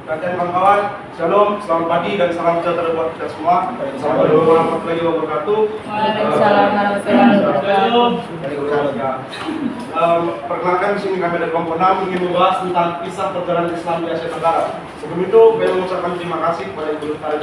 Dan kawan-kawan, shalom, selamat pagi dan salam sejahtera buat kita semua. Assalamualaikum warahmatullahi wabarakatuh. Waalaikumsalam warahmatullahi wabarakatuh. Perkenalkan di sini kami dari kelompok 6 ingin membahas tentang kisah perjalanan Islam di Asia Tenggara. Sebelum itu, saya mengucapkan terima kasih kepada Ibu Duta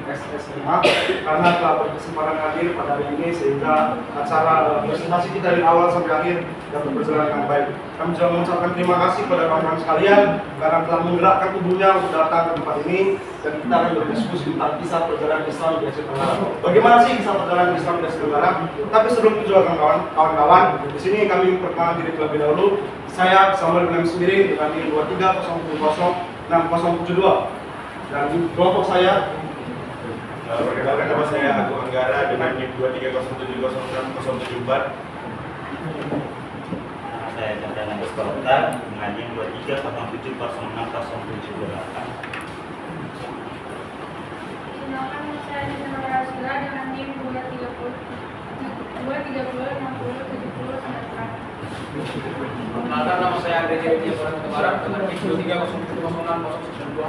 SSMH karena telah berkesempatan hadir pada hari ini sehingga acara presentasi kita dari awal sampai akhir dapat berjalan dengan baik. Kami juga mengucapkan terima kasih kepada kawan-kawan sekalian karena telah menggerakkan tubuhnya untuk datang ke tempat ini dan kita akan berdiskusi tentang kisah perjalanan Islam di Asia Tenggara. Bagaimana sih kisah perjalanan Islam di Asia Tenggara? Tapi sebelum itu juga kawan-kawan, di sini kami perkenalkan diri terlebih dahulu. Saya Samuel William sendiri dengan NIM 23070672 dan kelompok saya. Perkenalkan nama saya Agung Anggara dengan NIM 23070604. Saya Chandra Nagoskorta dengan NIM 23070608. Perkenalkan saya Nina Rasula dengan NIM 2306070. Perkenalkan nama saya Andre Jaya Barat dengan NIM 23070602.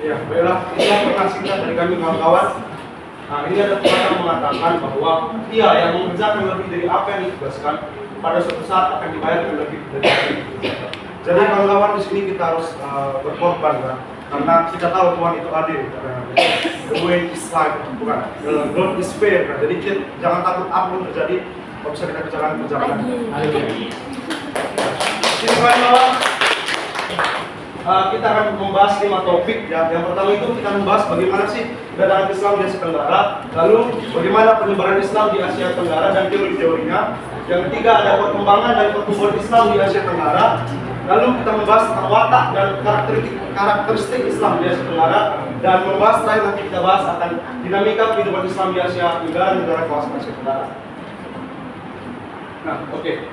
Ya, baiklah, inilah perkenalan singkat dari kami kawan-kawan. Nah, ini ada pepatah mengatakan bahwa ia yang mengerjakan lebih dari apa yang ditugaskan pada suatu saat akan dibayar dengan lebih dari apa yang ditugaskan. Jadi kawan-kawan di sini kita harus berkorban, kan? Karena kita tahu Tuhan itu adil. The way is right, bukan? God is fair. Kan? Jadi jangan takut apapun terjadi. Kalau bisa kita kerjakan. Sini kawan-kawan. Kita akan membahas 5 topik ya. Yang pertama itu kita membahas bagaimana sih kedatangan Islam di Asia Tenggara, lalu bagaimana penyebaran Islam di Asia Tenggara dan teori-teorinya. Yang ketiga ada perkembangan dan pertumbuhan Islam di Asia Tenggara. Lalu kita membahas tentang watak dan karakteristik Islam di Asia Tenggara dan membahas terakhir nanti kita bahas akan dinamika kehidupan Islam di Asia Tenggara dan negara kawasan Asia Tenggara. Nah, oke.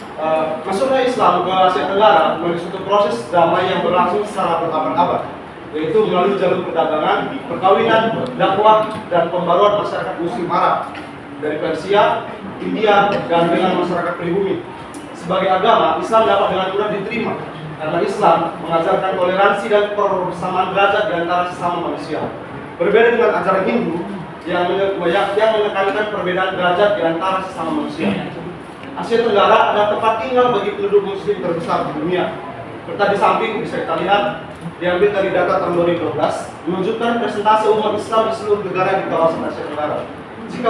Masuknya Islam ke Asia Tenggara melalui suatu proses damai yang berlangsung secara berabad-abad, yaitu melalui jalur perdagangan, perkawinan, dakwah, dan pembaruan masyarakat Muslim Arab dari Persia, India, dan dengan masyarakat pribumi. Sebagai agama, Islam dapat dengan mudah diterima karena Islam mengajarkan toleransi dan persamaan derajat di antara sesama manusia. Berbeda dengan ajaran Hindu yang menekankan perbedaan derajat di antara sesama manusia. Asia Tenggara adalah tempat tinggal bagi penduduk muslim terbesar di dunia. Seperti di samping bisa kita lihat, diambil dari data tahun 2012, menunjukkan presentase umat Islam di seluruh negara di kawasan Asia Tenggara. Jika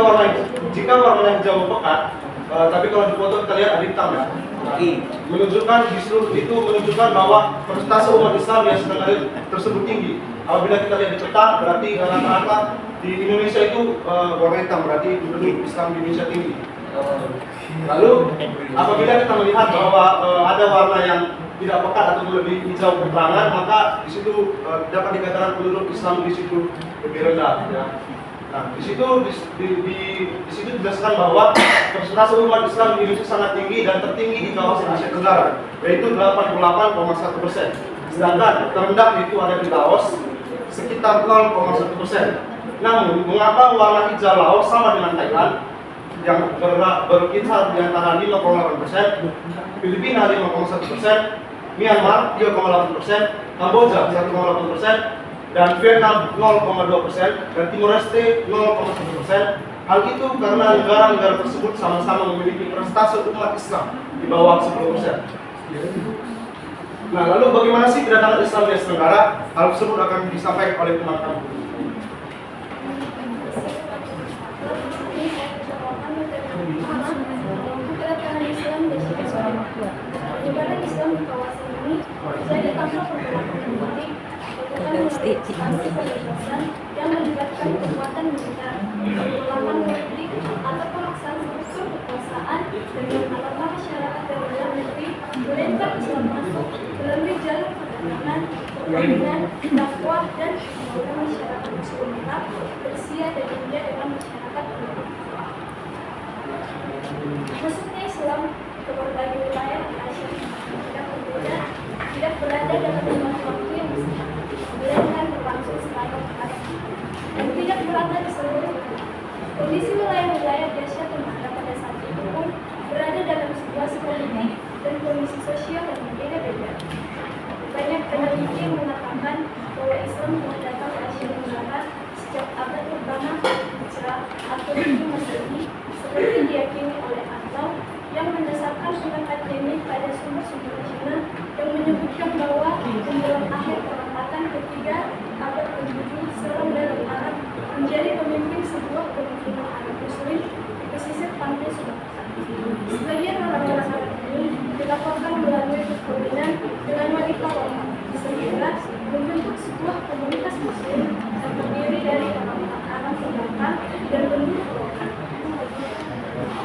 warnanya hijau pekat, tapi kalau di foto kita lihat ada hitam ya. Menunjukkan di seluruh itu menunjukkan bahwa persentase umat Islam di Asia Tenggara tersebut tinggi. Apabila kita lihat di peta, berarti rata-rata di Indonesia itu warna hitam, berarti penduduk Islam di Indonesia tinggi. Lalu apabila kita melihat bahwa ada warna yang tidak pekat atau lebih hijau keterangan, maka di situ dapat dikatakan penduduk Islam di situ lebih rendah. Ya. Nah, di situ dijelaskan bahwa persentase umat Islam di Indonesia sangat tinggi dan tertinggi di kawasan Asia Tenggara, yaitu 88,1%. Sedangkan terendah itu ada di Laos sekitar 0,1%. Namun, mengapa warna hijau Laos sama dengan Thailand yang berkisar di antara 5,8%, Filipina 5,1%, Myanmar 3,8%, Kamboja 1,8%, dan Vietnam 0,2%, dan Timor Leste 0,1%. Hal itu karena negara-negara tersebut sama-sama memiliki persentase umat Islam di bawah 10%. Nah, lalu bagaimana sih kedatangan Islam di Asia Tenggara? Hal tersebut akan disampaikan oleh teman kami. Penyebaran Islam di kawasan ini saya ditambah pergerakan politik, kebebasan yang melibatkan kekuatan militer, perlawanan politik atau pemaksaan struktur kekuasaan dengan alamat masyarakat dari dalam negeri melempar Islam masuk melalui jalur perdagangan, perkawinan, dakwah dan pembangunan masyarakat Muslim Arab, Persia dan India dengan masyarakat pribumi. Masuknya Islam ke berbagai wilayah di Asia tidak berbeda, tidak berada dalam jumlah waktu yang besar, melainkan berlangsung secara bertahap dan tidak merata di seluruh dunia. Kondisi wilayah-wilayah di Asia Tenggara pada kondisi sosial yang berbeda-beda. Banyak peneliti mengatakan bahwa Islam telah datang ke Asia Tenggara sejak abad pertama Hijrah atau Hijri Masehi, seperti diyakini oleh Atlau yang mendasarkan pendapat ini pada sumber-sumber Cina yang menyebutkan bahwa menjelang akhir perempatan ketiga abad ke-7 seorang dalam Arab menjadi pemimpin sebuah pemukiman Arab Muslim di pesisir pantai Sumatera. Sebagian orang-orang Arab ini dilaporkan melalui perkawinan dengan wanita lokal, sehingga membentuk sebuah komunitas Muslim yang terdiri dari orang-orang Arab lokal dan penduduk lokal.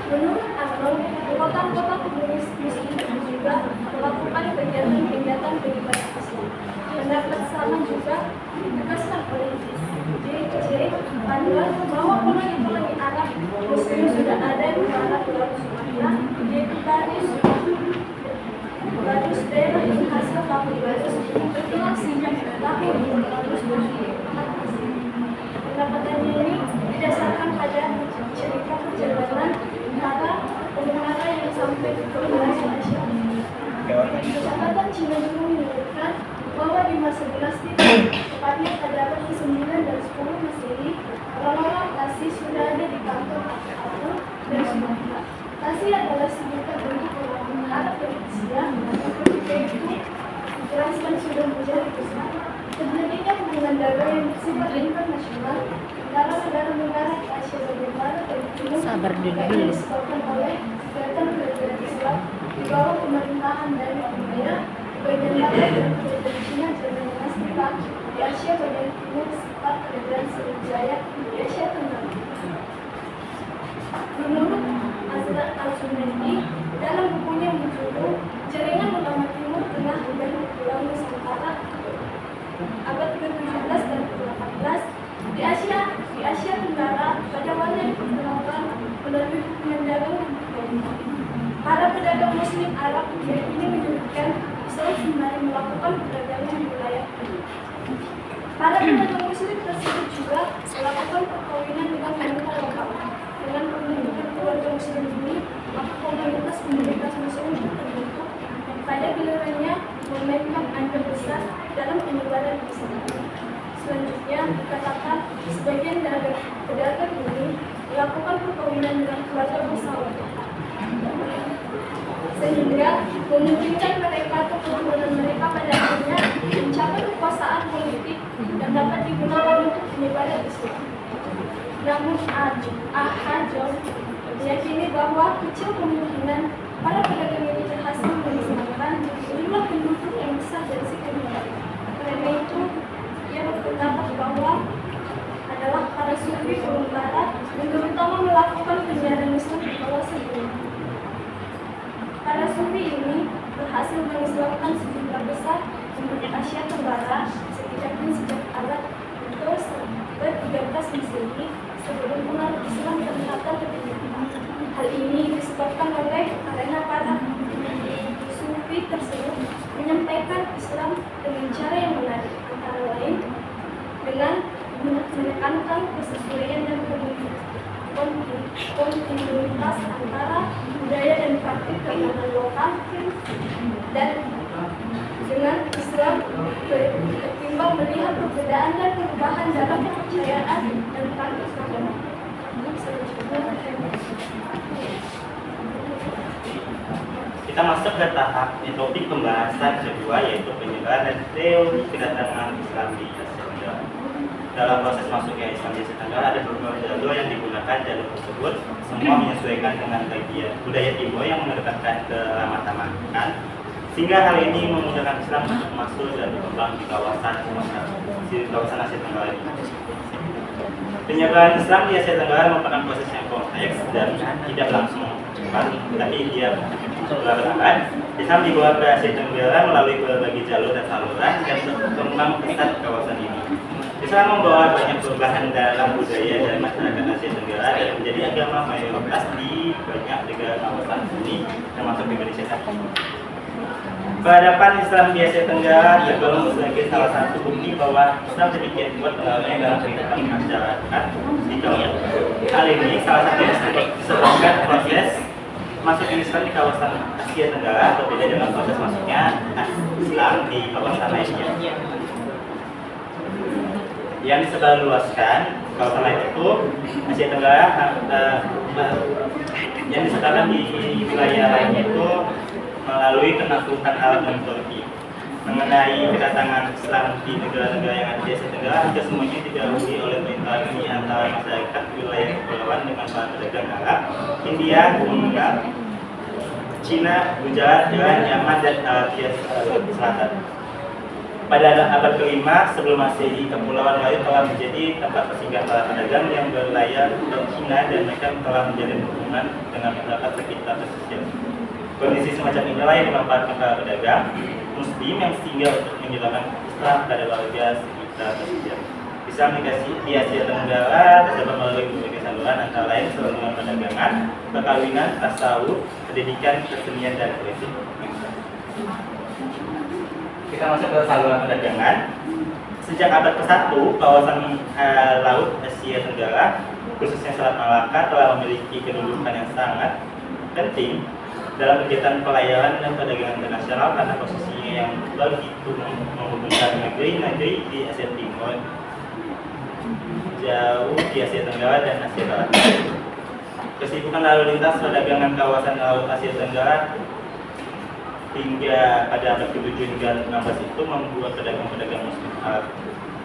Menurut Atlau, kota-kota komunis Muslim juga melakukan kegiatan-kegiatan beribadah Islam. Pendapat sama juga ditegaskan oleh J.J. Panduan bahwa koloni-koloni Arab Muslim sudah ada di barat Laut Sumatera, yaitu Badus daerah yang hasil tahun Badus berkembang sejak tahun 1924. Pendapatannya ini didasarkan pada cerita perjalanan para pemuara yang sampai ke wilayah Asia. Catatan Cina juga menyebutkan bahwa di masa dinasti tepatnya pada abad ke-9 dan 10 Masehi, orang-orang Tasik sudah ada di kantor Aceh dan Sumatera. Tasik adalah sebutan untuk orang Arab dan Asia, ketika itu dijelaskan sudah menjadi pusat terjadinya hubungan dagang yang bersifat internasional antara negara-negara di Asia bagian barat dan timur yang disebabkan oleh kegiatan kerajaan Islam di bawah pemerintahan dari Umayyah bagian barat dan kerajaan Cina dan dinasti Tang di Asia bagian timur serta kerajaan Sriwijaya di Asia Tenggara. Menurut Azra Al-Sunaidi, dalam bukunya yang berjudul Jaringan Ulama Timur Tengah dan Pulau Nusantara abad ke-17 dan ke-18 di Asia Tenggara pada awalnya diperkenalkan melalui hubungan dagang dan perdagangan. Para pedagang Muslim Arab ini menyebutkan Islam sembari melakukan perdagangan di wilayah ini. Para pedagang Muslim tersebut juga melakukan perkawinan dengan wanita lokal. Dengan pembentukan keluarga Muslim ini, maka komunitas Muslim terbentuk dan pada gilirannya memainkan andil besar dalam penyebaran Islam. Selanjutnya dikatakan sebagian dari pedagang ini melakukan perkawinan dengan keluarga besar, sehingga memungkinkan mereka atau keturunan mereka pada akhirnya mencapai kekuasaan politik dan dapat digunakan untuk penyebaran Islam. Namun Ahajom meyakini bahwa kecil kemungkinan para pedagang ini berhasil memisahkan jumlah penduduk yang besar dari si komunitas. Karena itu, ia berpendapat bahwa adalah para sufi Pulau Barat yang terutama melakukan penyiaran Islam di kawasan ini. Para sufi ini berhasil mengislamkan sejumlah besar penduduk Asia Tenggara sejak abad ke-13 Masehi sebelum pengaruh Islam ternyata terjadi. Hal ini disebabkan karena para sufi tersebut menyampaikan Islam dengan cara yang menarik, antara lain dengan menekankan kesesuaian dan kontinuitas antara budaya dan praktik keagamaan lokal, dan dengan Islam ketimbang melihat perbedaan dan perubahan dalam kepercayaan dan praktik agama. Kita masuk ke tahap topik pembahasan kedua, yaitu penyebaran teori kedatangan Islam di Asia Tenggara. Dalam proses masuknya Islam di Asia Tenggara ada beberapa jalur yang digunakan. Jalur tersebut semua menyesuaikan dengan bagian budaya timur yang mengedepankan keramah-tamahan, sehingga hal ini memudahkan Islam untuk masuk dan berkembang di kawasan Asia Tenggara ini. Penyebaran Islam di Asia Tenggara merupakan proses yang kompleks dan tidak langsung cepat, tapi dia berabad. Islam dibawa ke Asia Tenggara melalui berbagai jalur dan saluran dan berkembang pesat di kawasan ini. Islam membawa banyak perubahan dalam budaya dan masyarakat Asia Tenggara dan menjadi agama mayoritas di banyak negara kawasan ini, termasuk Indonesia saat ini. Peradaban Islam di Asia Tenggara tergolong sebagai salah satu bukti bahwa Islam sedikit kuat pengaruhnya dalam kehidupan masyarakat di kawasan. Hal ini salah satunya disebabkan proses masuk Islam di kawasan Asia Tenggara berbeda dengan proses masuknya Islam di kawasan lainnya. Yang disebarluaskan kawasan lain itu Asia Tenggara, yang disebarkan di wilayah lainnya itu melalui penaklukan Arab dan Turki. Mengenai kedatangan Islam di negara-negara yang ada di Asia Tenggara, hampir semuanya didahului oleh berinteraksi antara masyarakat wilayah kepulauan dengan para pedagang Arab, India, Bunga, Cina, Gujarat, Iran, Yaman, dan Arabia Selatan. Pada abad ke-5 sebelum Masehi, kepulauan Melayu telah menjadi tempat persinggahan para pedagang yang berlayar ke Cina, dan mereka telah menjalin hubungan dengan masyarakat sekitar pesisir. Kondisi semacam inilah yang dimanfaatkan para pedagang Muslim yang singgah untuk menyebarkan Islam pada warga sekitar pesisir. Islam di Asia Tenggara terdapat melalui berbagai saluran, antara lain saluran perdagangan, perkawinan, tasawuf, pendidikan, kesenian, dan politik. Kita masuk ke saluran perdagangan. Sejak abad ke-1, kawasan laut Asia Tenggara, khususnya Selat Malaka, telah memiliki kedudukan yang sangat penting dalam kegiatan pelayaran dan perdagangan internasional karena posisinya yang begitu menghubungkan negeri-negeri di Asia Timur, jauh di Asia Tenggara, dan Asia Barat. Kesibukan lalu lintas perdagangan kawasan laut Asia Tenggara hingga pada abad ke-7 hingga 16 itu membuat pedagang-pedagang Muslim Arab,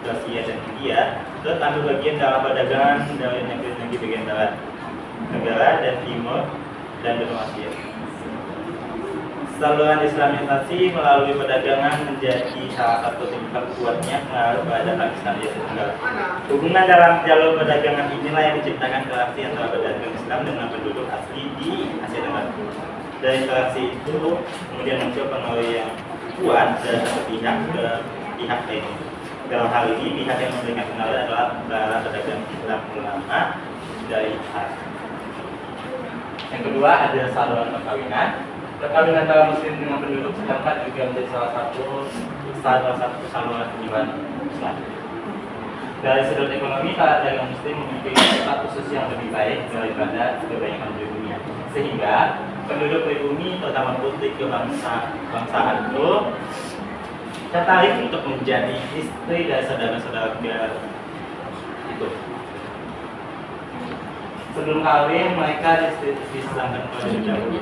Asia, dan India turut ambil bagian dalam perdagangan dari negeri-negeri bagian barat negara dan timur dan benua Asia. Saluran Islamisasi melalui perdagangan menjadi salah satu tingkat kuatnya pengaruh pada Pakistan di Asia Tenggara. Hubungan dalam jalur perdagangan inilah yang menciptakan interaksi antara pedagang Islam dengan penduduk asli di Asia Tenggara. Dari interaksi itu kemudian muncul pengaruh yang kuat dari satu pihak ke pihak lain. Dalam hal ini pihak yang memberikan pengaruh adalah para pedagang Islam ulama dari Arab. Yang kedua ada saluran perkawinan. Perkawinan antara Muslim dengan penduduk setempat juga menjadi salah satu saluran tujuan Islam. Dari sudut ekonomi, para pedagang Muslim memiliki status sosial yang lebih baik daripada kebanyakan penduduk dunia, sehingga penduduk pribumi, terutama putri kebangsaan itu tertarik untuk menjadi istri dari saudara-saudara itu. Sebelum kawin, mereka disislamkan terlebih dahulu.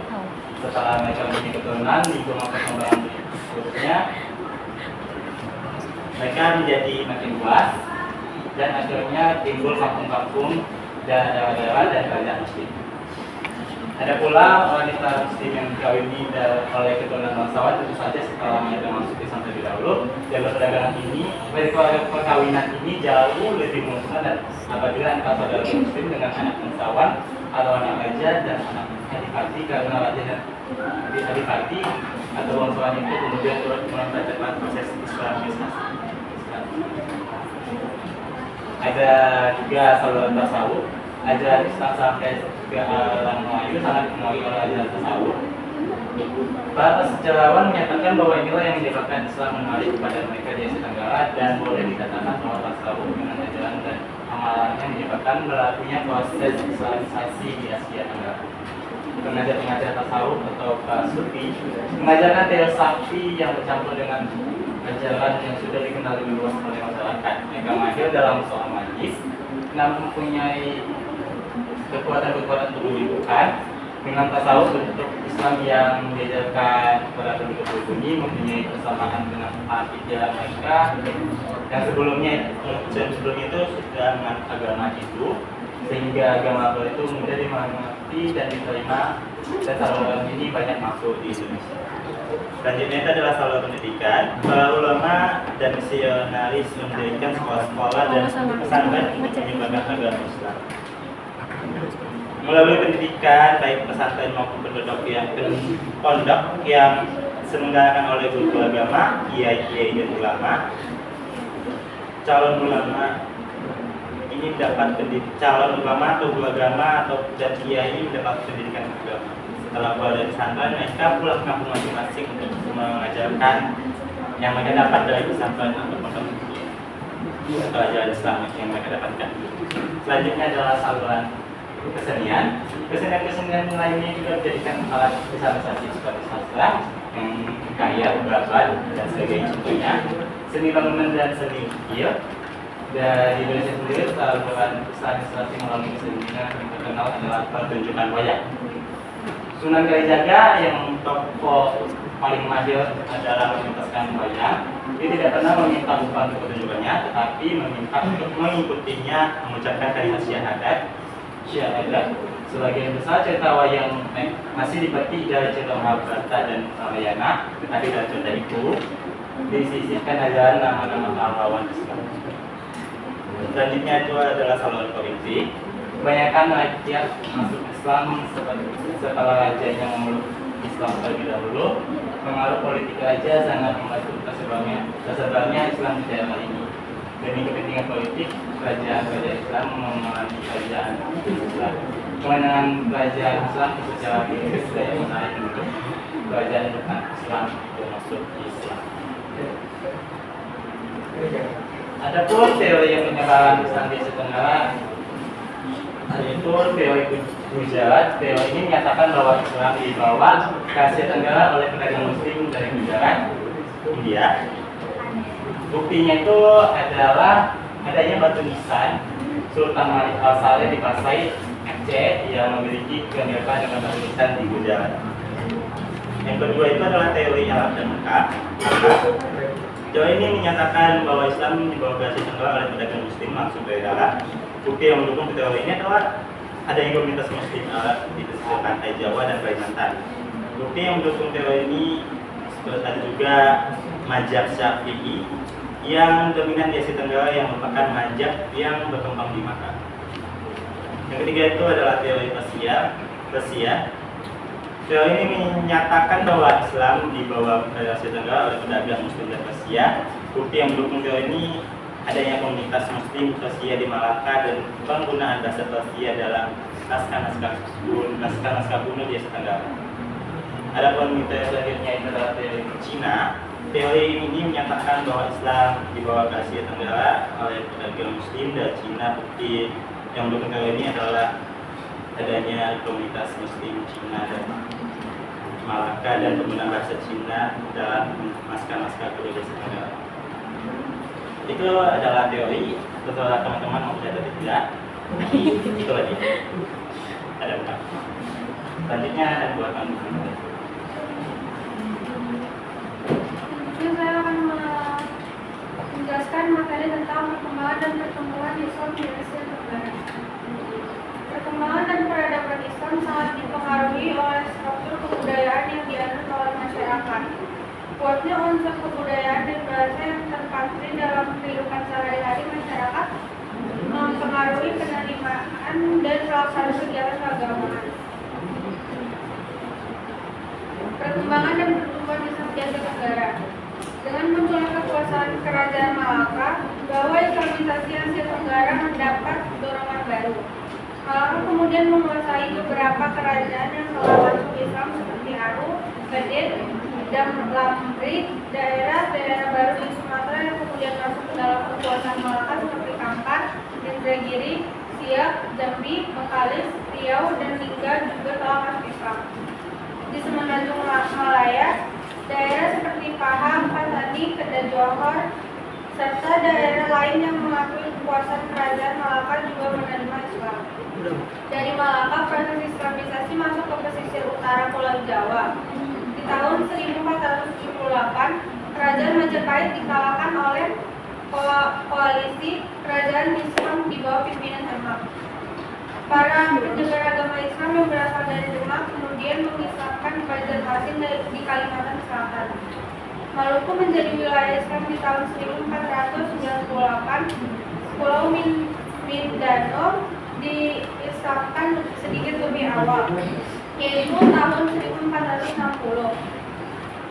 Setelah mereka memiliki keturunan di rumah perkembangan berikutnya, mereka menjadi makin luas dan akhirnya timbul kampung-kampung dan daerah-daerah dan kerajaan Muslim. Ada pula wanita Muslim yang dikawini oleh keturunan bangsawan, tentu saja setelah mereka masuk Islam terlebih dahulu. Jalur perdagangan ini, perkawinan ini jauh lebih menguntungkan dan apabila antara saudara Muslim dengan anak bangsawan atau anak raja dan anak adipati, karena raja dan adipati atau bangsawan itu kemudian turut mempercepat proses Islamisasi. Ada juga saluran tasawuf. Ajaran Islam sampai ke alam Melayu sangat dipengaruhi oleh ajaran tasawuf. Para sejarawan menyatakan bahwa inilah yang menyebabkan Islam menarik kepada mereka di Asia Tenggara, dan boleh dikatakan bahwa tasawuf dengan ajaran dan amalannya menyebabkan berlakunya proses Islamisasi di Asia Tenggara. Pengajar-pengajar tasawuf atau sufi mengajarkan teosofi yang bercampur dengan ajaran yang sudah dikenal lebih luas oleh masyarakat. Mereka mahir dalam soal magis, namun mempunyai kekuatan-kekuatan untuk menyembuhkan. Dengan tasawuf, bentuk Islam yang diajarkan kepada penduduk pribumi mempunyai persamaan dengan akidah mereka yang sebelumnya itu sudah menganut agama Hindu, sehingga agama baru itu mudah dimengerti dan diterima, dan saluran ini banyak masuk di Indonesia. Selanjutnya itu adalah saluran pendidikan. Para ulama dan misionaris mendirikan sekolah-sekolah dan pesantren untuk menyebarkan agama Islam. Melalui pendidikan, baik pesantren maupun pondok yang diselenggarakan oleh guru agama, kiai-kiai dan ulama, calon ulama ini mendapat calon ulama atau guru agama atau dan kiai ini mendapat pendidikan agama. Setelah keluar dari pesantren, mereka pulang ke kampung masing-masing untuk mengajarkan yang mereka dapat dari pesantren atau pondok atau ajaran Islam yang mereka dapatkan. Selanjutnya adalah saluran kesenian. Kesenian lainnya juga dijadikan alat visualisasi seperti sastra yang kaya, berabad, dan sebagainya. Contohnya seni bangunan dan seni ukir. Dari Indonesia sendiri, saluran ilustrasi melalui kesenian yang terkenal adalah pertunjukan wayang. Sunan Kalijaga yang tokoh paling mahir adalah mementaskan wayang. Dia tidak pernah meminta upah untuk pertunjukannya, tetapi meminta untuk mengikutinya mengucapkan kalimat syahadat. Sebagian besar cerita wayang masih dipetik dari cerita Mahabharata dan Ramayana, tetapi dalam cerita itu disisipkan ajaran nama-nama pahlawan Islam. Selanjutnya itu adalah saluran politik. Kebanyakan rakyat masuk Islam setelah rajanya memeluk Islam terlebih dahulu. Pengaruh politik raja sangat membantu tersebarnya Islam di daerah ini. Demi kepentingan politik, kerajaan-kerajaan Islam memerangi kerajaan Islam. Kemenangan kerajaan Islam secara politik daya menarik untuk kerajaan bukan Islam termasuk Islam. Adapun teori yang penyebaran Islam di Asia Tenggara, yaitu teori Gujarat. Teori ini menyatakan bahwa Islam dibawa ke Asia Tenggara oleh pedagang Muslim dari Gujarat, India. Buktinya itu adalah adanya batu nisan Sultan Malik Al-Saleh di Pasai, Aceh, yang memiliki kemiripan dengan batu nisan di Gujarat. Yang kedua itu adalah teori Arab dan Mekah. Teori ini menyatakan bahwa Islam dibawa ke Asia Tenggara oleh pedagang Muslim langsung dari darat. Bukti yang mendukung teori ini adalah adanya komunitas Muslim Arab di pesisir pantai Jawa dan Kalimantan. Bukti yang mendukung teori ini ada juga mazhab Syafi'i yang dominan di Asia Tenggara, yang merupakan mazhab yang berkembang di Makkah. Yang ketiga itu adalah teori Persia. Teori ini menyatakan bahwa Islam dibawa ke Asia Tenggara oleh pedagang Muslim dan Persia. Bukti yang mendukung teori ini adanya komunitas Muslim Persia di Malaka dan penggunaan bahasa Persia dalam naskah kuno di Asia Tenggara. Adapun teori selanjutnya itu adalah teori Cina. Teori ini menyatakan bahwa Islam dibawa ke Asia Tenggara oleh pedagang Muslim dan Cina. Bukti yang mendukung teori ini adalah adanya komunitas Muslim Cina dan Malaka dan penggunaan bahasa Cina dalam naskah kuno di Asia Tenggara. Itu adalah teori. Setelah teman-teman mau belajar atau tidak, itu lagi ada bukan. Selanjutnya ada buatan. Mungkin saya akan menjelaskan materi tentang perkembangan dan pertumbuhan Islam di Asia Tenggara. Perkembangan dan peradaban Islam sangat dipengaruhi oleh struktur kebudayaan yang dianut oleh masyarakat. Kuatnya unsur kebudayaan dan bahasa yang terpatri dalam kehidupan sehari-hari masyarakat mempengaruhi penerimaan dan pelaksanaan kegiatan keagamaan. Perkembangan dan pertumbuhan Islam di Asia Tenggara. Dengan munculnya kekuasaan Kerajaan Malaka, bahwa Islamisasi Asia Tenggara mendapat dorongan baru. Malaka kemudian menguasai beberapa kerajaan yang telah masuk Islam seperti Aru, Badin, dan Lamrid, daerah-daerah baru di Sumatera yang kemudian masuk ke dalam kekuasaan Malaka seperti Kampar, Indragiri, Siak, Jambi, Bengkalis, Riau, dan Lingga juga telah masuk Islam. Di semenanjung Malaya, daerah seperti Pahang, Patani, Kedah Johor, serta daerah lain yang mengakui kekuasaan kerajaan Malaka juga menerima Islam. Dari Malaka, proses Islamisasi masuk ke pesisir utara Pulau Jawa. Di tahun 1478, Kerajaan Majapahit dikalahkan oleh koalisi kerajaan Islam di bawah pimpinan Demak. Para penyebar agama Islam yang berasal dari Demak kemudian mengislamkan Banjarmasin di Kalimantan Selatan. Maluku menjadi wilayah Islam di tahun 1498. Pulau Mindanao diislamkan sedikit lebih awal, yaitu tahun 1460.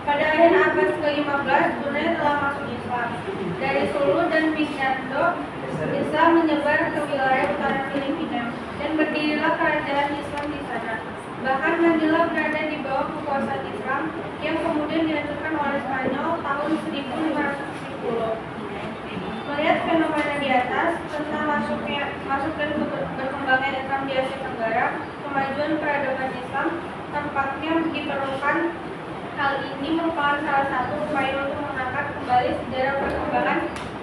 Pada akhir abad ke-15, Brunei telah masuk Islam. Dari Sulu dan Mindanao, Islam menyebar ke wilayah utara Filipina dan berdirilah kerajaan Islam di sana. Bahkan Manila berada di bawah kekuasaan Islam yang kemudian dihancurkan oleh Spanyol tahun 1510. Melihat fenomena di atas tentang masuknya termasuk dan berkembangnya Islam di Asia Tenggara, kemajuan peradaban Islam tampaknya diperlukan. Hal ini merupakan salah satu upaya untuk mengangkat kembali sejarah perkembangan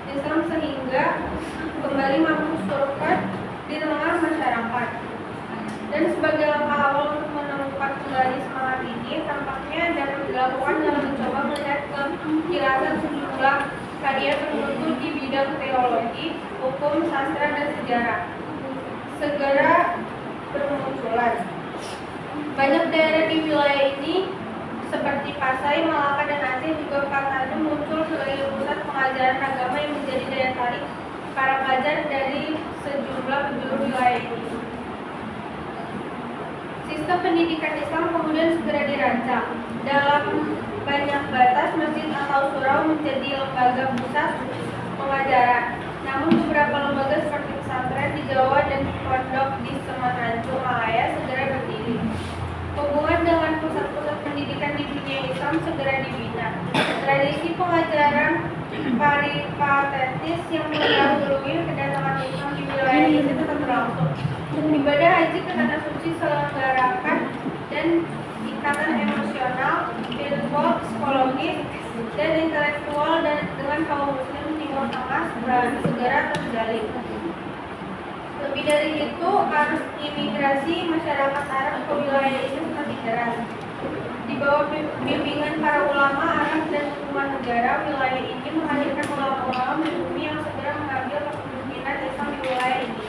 Islam sehingga kembali mampu survive di tengah masyarakat. Dan sebagai langkah awal untuk menemukan kembali semangat ini, tampaknya dapat dilakukan dalam mencoba melihat kejelasan sejumlah karya tertentu di bidang teologi, hukum, sastra, dan sejarah segera bermunculan. Banyak daerah di wilayah ini seperti Pasai, Malaka, dan Aceh juga katanya muncul sebagai pusat pengajaran agama yang menjadi daya tarik para pelajar dari sejumlah penjuru wilayah ini. Sistem pendidikan Islam kemudian segera dirancang. Dalam banyak batas, masjid atau surau menjadi lembaga pusat pengajaran. Namun beberapa lembaga seperti pesantren di Jawa dan pondok di Semenanjung Malaya segera berdiri. Hubungan dengan pusat-pusat pendidikan di dunia Islam segera dibina. Tradisi pengajaran peripatetis yang mendahului kedatangan Islam di wilayah ini tetap berlangsung. Ibadah haji ke tanah suci selenggarakan dan ikatan emosional, spiritual, psikologis, dan intelektual dengan kaum muslim Timur Tengah segera terjalin. Lebih dari itu, arus imigrasi masyarakat Arab ke wilayah ini semakin deras. Di bawah bimbingan para ulama Arab dan hukuman negara, wilayah ini menghadirkan ulama-ulama pribumi yang segera mengambil kepemimpinan Islam di wilayah ini.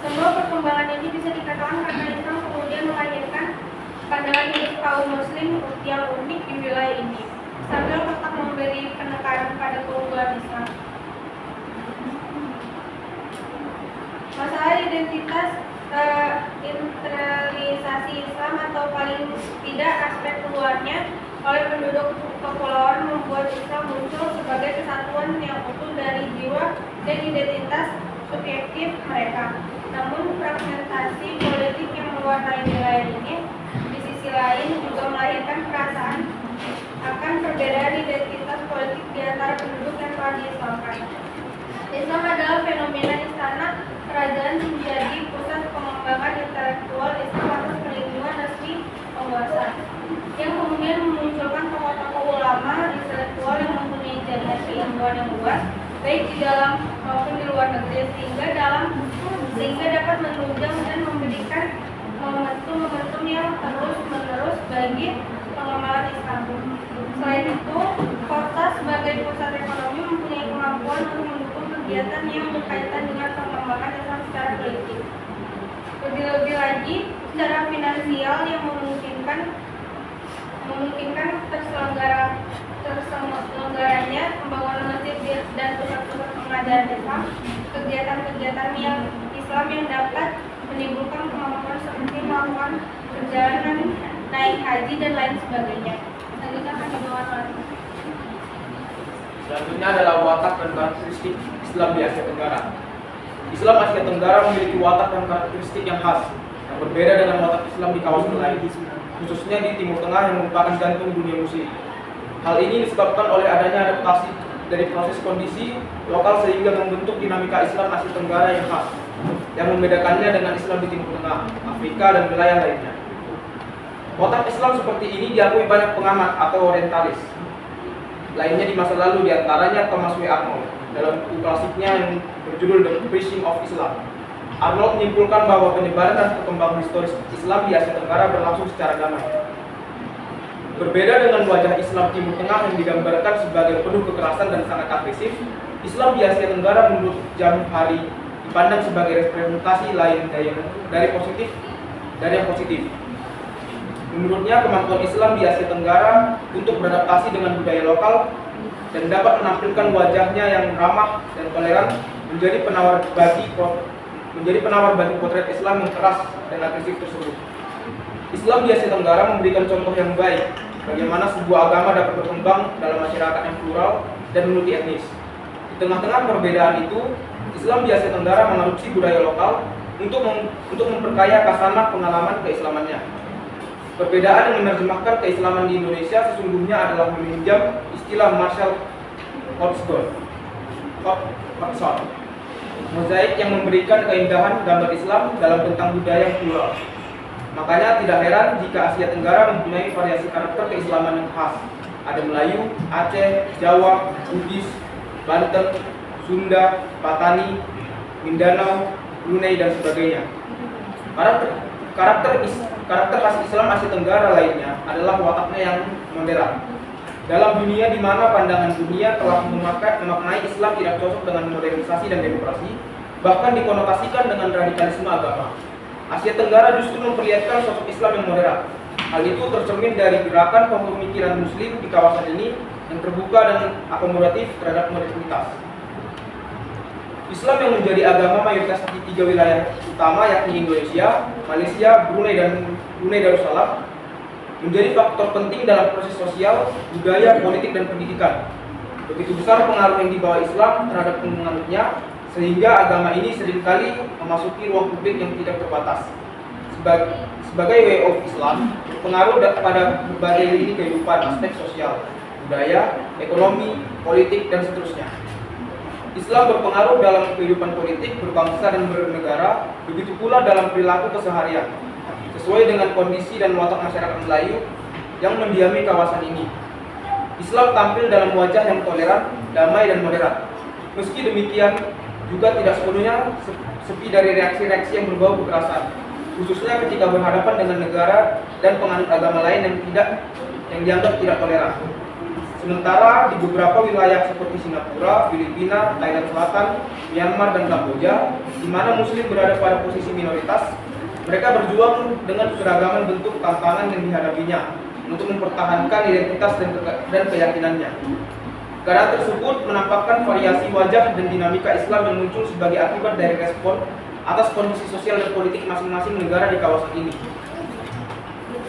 Semua perkembangan ini bisa dikatakan karena Islam kemudian melahirkan pandangan hidup kaum muslim yang unik di wilayah ini, sambil tetap memberi penekanan pada keunggulan Islam. Masalah identitas internalisasi Islam atau paling tidak aspek luarnya oleh penduduk kepulauan membuat Islam muncul sebagai kesatuan yang utuh dari jiwa dan identitas subjektif mereka. Namun fragmentasi politik yang mewarnai wilayah ini di sisi lain juga melahirkan perasaan akan perbedaan identitas politik di antara penduduk yang telah diislamkan. Islam adalah fenomena istana kerajaan menjadi pusat pengembangan intelektual Islam atas perlindungan resmi penguasa, yang kemudian memunculkan tokoh-tokoh ulama intelektual yang mempunyai jaringan keilmuan yang luas, baik di dalam maupun di luar negeri, sehingga dapat menunjang dan memberikan momentum yang terus-menerus bagi pengembangan Islam. Selain itu, kota sebagai pusat ekonomi mempunyai kemampuan untuk mendukung kegiatan yang berkaitan dengan pengembangan Islam secara politik. Lebih-lebih lagi, secara finansial yang memungkinkan terselenggaranya pembangunan masjid dan pusat-pusat pengajaran Islam, kegiatan-kegiatan yang Islam yang dapat menimbulkan kemampuan seperti melakukan perjalanan, naik haji, dan lain sebagainya. Selanjutnya akan dibawakan. Selanjutnya adalah watak dan karakteristik Islam di Asia Tenggara. Islam Asia Tenggara memiliki watak dan karakteristik yang khas, yang berbeda dengan watak Islam di kawasan lain, khususnya di Timur Tengah yang merupakan jantung dunia muslim. Hal ini disebabkan oleh adanya adaptasi dari proses kondisi lokal sehingga membentuk dinamika Islam Asia Tenggara yang khas, yang membedakannya dengan Islam di Timur Tengah, Afrika, dan wilayah lainnya. Watak Islam seperti ini diakui banyak pengamat atau orientalis lainnya di masa lalu, diantaranya Thomas W. Arnold dalam buku klasiknya yang berjudul The Preaching of Islam. Arnold menyimpulkan bahwa penyebaran dan perkembangan historis Islam di Asia Tenggara berlangsung secara damai. Berbeda dengan wajah Islam Timur Tengah yang digambarkan sebagai penuh kekerasan dan sangat agresif, Islam di Asia Tenggara menurut James Hari dipandang sebagai representasi lain dari yang positif. Menurutnya, kemampuan Islam di Asia Tenggara untuk beradaptasi dengan budaya lokal dan dapat menampilkan wajahnya yang ramah dan toleran menjadi penawar bagi potret Islam yang keras dan agresif tersebut. Islam di Asia Tenggara memberikan contoh yang baik bagaimana sebuah agama dapat berkembang dalam masyarakat yang plural dan multi etnis. Di tengah-tengah perbedaan itu, Islam di Asia Tenggara mengadopsi budaya lokal untuk memperkaya kasanah pengalaman keislamannya. Perbedaan yang menerjemahkan keislaman di Indonesia sesungguhnya adalah meminjam istilah Marshall Hodgson mozaik yang memberikan keindahan gambar Islam dalam bentang budaya yang plural. Makanya tidak heran jika Asia Tenggara mempunyai variasi karakter keislaman yang khas. Ada Melayu, Aceh, Jawa, Bugis, Banten, Sunda, Patani, Mindanao, Brunei, dan sebagainya. Karakter khas Islam Asia Tenggara lainnya adalah wataknya yang moderat. Dalam dunia di mana pandangan dunia telah memaknai Islam tidak cocok dengan modernisasi dan demokrasi, bahkan dikonotasikan dengan radikalisme agama, Asia Tenggara justru memperlihatkan sosok Islam yang moderat. Hal itu tercermin dari gerakan pemikiran Muslim di kawasan ini yang terbuka dan akomodatif terhadap modernitas. Islam yang menjadi agama mayoritas di 3 wilayah utama yakni Indonesia, Malaysia, Brunei Darussalam menjadi faktor penting dalam proses sosial, budaya, politik, dan pendidikan. Begitu besar pengaruh yang dibawa Islam terhadap penganutnya, sehingga agama ini seringkali memasuki ruang publik yang tidak terbatas. Sebagai way of Islam, pengaruh pada berbagai lini kehidupan, aspek sosial, budaya, ekonomi, politik, dan seterusnya. Islam berpengaruh dalam kehidupan politik, berbangsa, dan bernegara, begitu pula dalam perilaku keseharian, sesuai dengan kondisi dan watak masyarakat Melayu yang mendiami kawasan ini. Islam tampil dalam wajah yang toleran, damai, dan moderat. Meski demikian, juga tidak sepenuhnya sepi dari reaksi-reaksi yang berbau kekerasan, khususnya ketika berhadapan dengan negara dan penganut agama lain yang dianggap tidak toleran. Sementara di beberapa wilayah seperti Singapura, Filipina, Thailand Selatan, Myanmar, dan Kamboja, di mana Muslim berada pada posisi minoritas, mereka berjuang dengan keragaman bentuk tantangan yang dihadapinya untuk mempertahankan identitas dan keyakinannya. Keadaan tersebut menampakkan variasi wajah dan dinamika Islam yang muncul sebagai akibat dari respon atas kondisi sosial dan politik masing-masing negara di kawasan ini.